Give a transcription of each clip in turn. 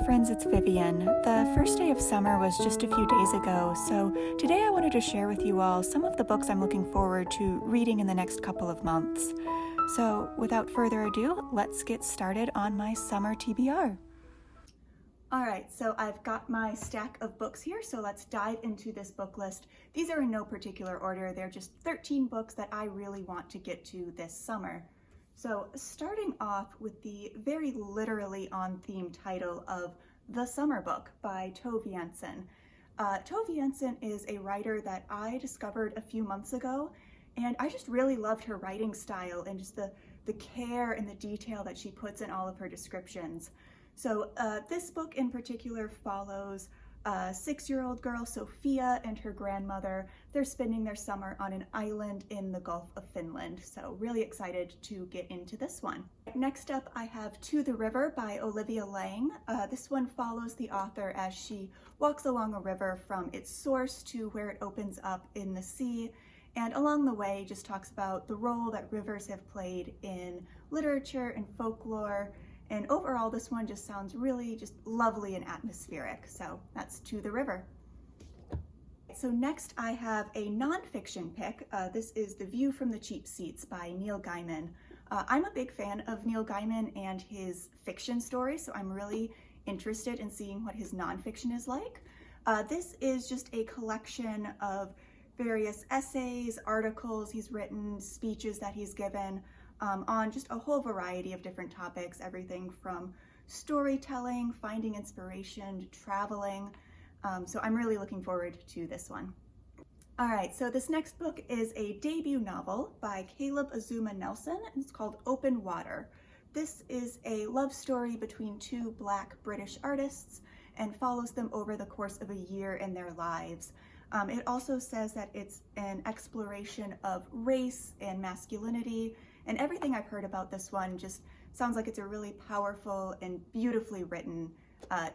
friends, it's Vivian. The first day of summer was just a few days ago, so today I wanted to share with you all some of the books I'm looking forward to reading in the next couple of months. So without further ado, let's get started on my summer TBR. Alright, so I've got my stack of books here, so let's dive into this book list. These are in no particular order, they're just 13 books that I really want to get to this summer. So starting off with the very literally on theme title of The Summer Book by Tove Jansson. Tove Jansson is a writer that I discovered a few months ago, and I just really loved her writing style and just the care and the detail that she puts in all of her descriptions. So this book in particular follows a 6-year-old girl, Sophia, and her grandmother. They're spending their summer on an island in the Gulf of Finland, so really excited to get into this one. Next up, I have To the River by Olivia Lang. This one follows the author as she walks along a river from its source to where it opens up in the sea, and along the way just talks about the role that rivers have played in literature and folklore. And overall, this one just sounds really just lovely and atmospheric. So that's To the River. So next I have a nonfiction pick. This is The View from the Cheap Seats by Neil Gaiman. I'm a big fan of Neil Gaiman and his fiction stories, so I'm really interested in seeing what his nonfiction is like. This is just a collection of various essays, articles he's written, speeches that he's given, on just a whole variety of different topics, everything from storytelling, finding inspiration, traveling. So I'm really looking forward to this one. All right, so this next book is a debut novel by Caleb Azuma Nelson, and it's called Open Water. This is a love story between two Black British artists and follows them over the course of a year in their lives. It also says that it's an exploration of race and masculinity, and everything I've heard about this one just sounds like it's a really powerful and beautifully written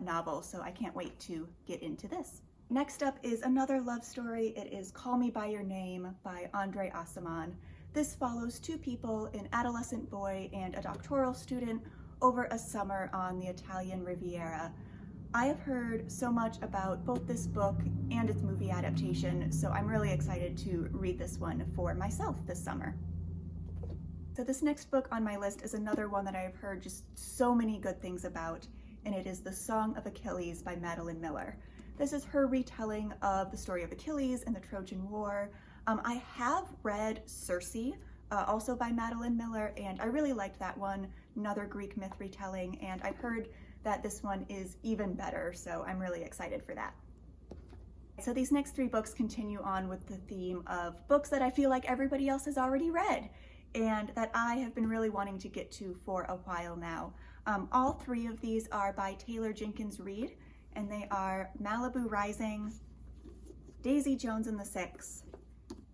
novel, so I can't wait to get into this. Next up is another love story. It is Call Me By Your Name by Andre Aciman. This follows two people, an adolescent boy and a doctoral student, over a summer on the Italian Riviera. I have heard so much about both this book and its movie adaptation, so I'm really excited to read this one for myself this summer. So this next book on my list is another one that I've heard just so many good things about, and it is The Song of Achilles by Madeline Miller. This is her retelling of the story of Achilles and the Trojan War. I have read Circe, also by Madeline Miller, and I really liked that one, another Greek myth retelling, and I've heard that this one is even better, so I'm really excited for that. So these next three books continue on with the theme of books that I feel like everybody else has already read, and that I have been really wanting to get to for a while now. All three of these are by Taylor Jenkins Reid, and they are Malibu Rising, Daisy Jones and the Six,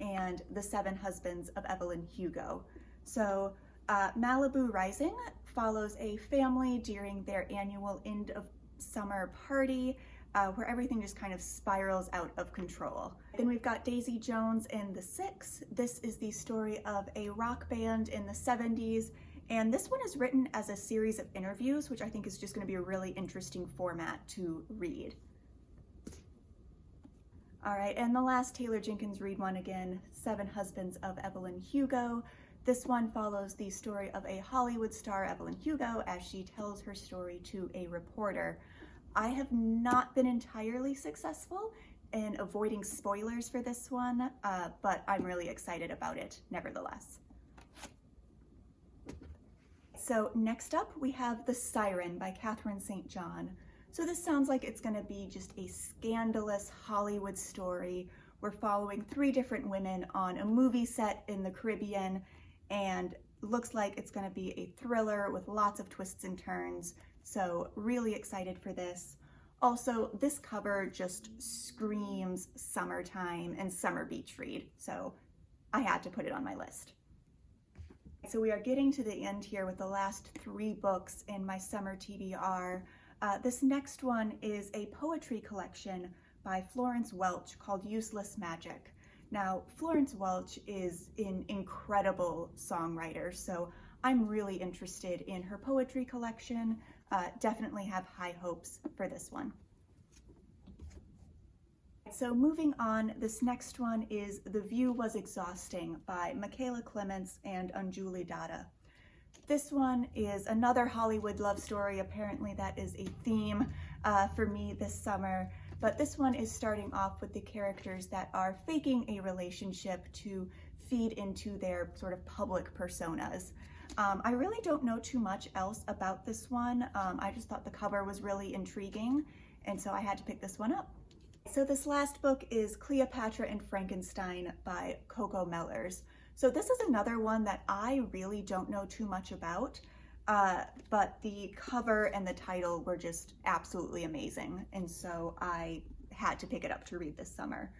and The Seven Husbands of Evelyn Hugo. So Malibu Rising follows a family during their annual end of summer party, where everything just kind of spirals out of control. Then we've got Daisy Jones and the Six. This is the story of a rock band in the 70s, and this one is written as a series of interviews, which I think is just going to be a really interesting format to read. All right, and the last Taylor Jenkins Reid one again, Seven Husbands of Evelyn Hugo. This one follows the story of a Hollywood star, Evelyn Hugo, as she tells her story to a reporter. I have not been entirely successful in avoiding spoilers for this one, but I'm really excited about it nevertheless. So next up we have The Siren by Catherine St. John. So this sounds like it's going to be just a scandalous Hollywood story. We're following three different women on a movie set in the Caribbean, and looks like it's going to be a thriller with lots of twists and turns. So really excited for this. Also, this cover just screams summertime and summer beach read, so I had to put it on my list. So we are getting to the end here with the last three books in my summer TBR. This next one is a poetry collection by Florence Welch called Useless Magic. Now, Florence Welch is an incredible songwriter, so I'm really interested in her poetry collection. definitely have high hopes for this one. So moving on, this next one is The View Was Exhausting by Michaela Clements and Anjuli Datta. This one is another Hollywood love story. Apparently that is a theme for me this summer, but this one is starting off with the characters that are faking a relationship to feed into their sort of public personas. I really don't know too much else about this one. I just thought the cover was really intriguing, and so I had to pick this one up. So this last book is Cleopatra and Frankenstein by Coco Mellers. So this is another one that I really don't know too much about, but the cover and the title were just absolutely amazing, and so I had to pick it up to read this summer.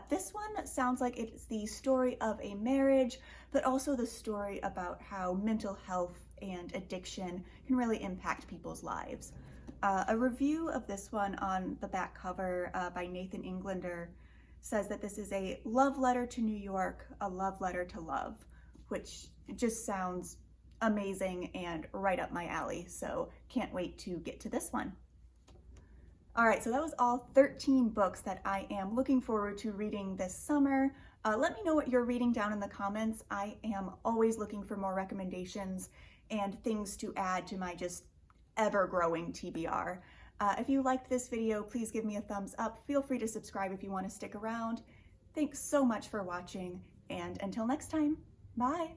This one sounds like it's the story of a marriage, but also the story about how mental health and addiction can really impact people's lives. A review of this one on the back cover by Nathan Englander says that this is a love letter to New York, a love letter to love, which just sounds amazing and right up my alley, so can't wait to get to this one. All right, so that was all 13 books that I am looking forward to reading this summer. Let me know what you're reading down in the comments. I am always looking for more recommendations and things to add to my just ever-growing TBR. If you liked this video, please give me a thumbs up. Feel free to subscribe if you want to stick around. Thanks so much for watching, and until next time, bye!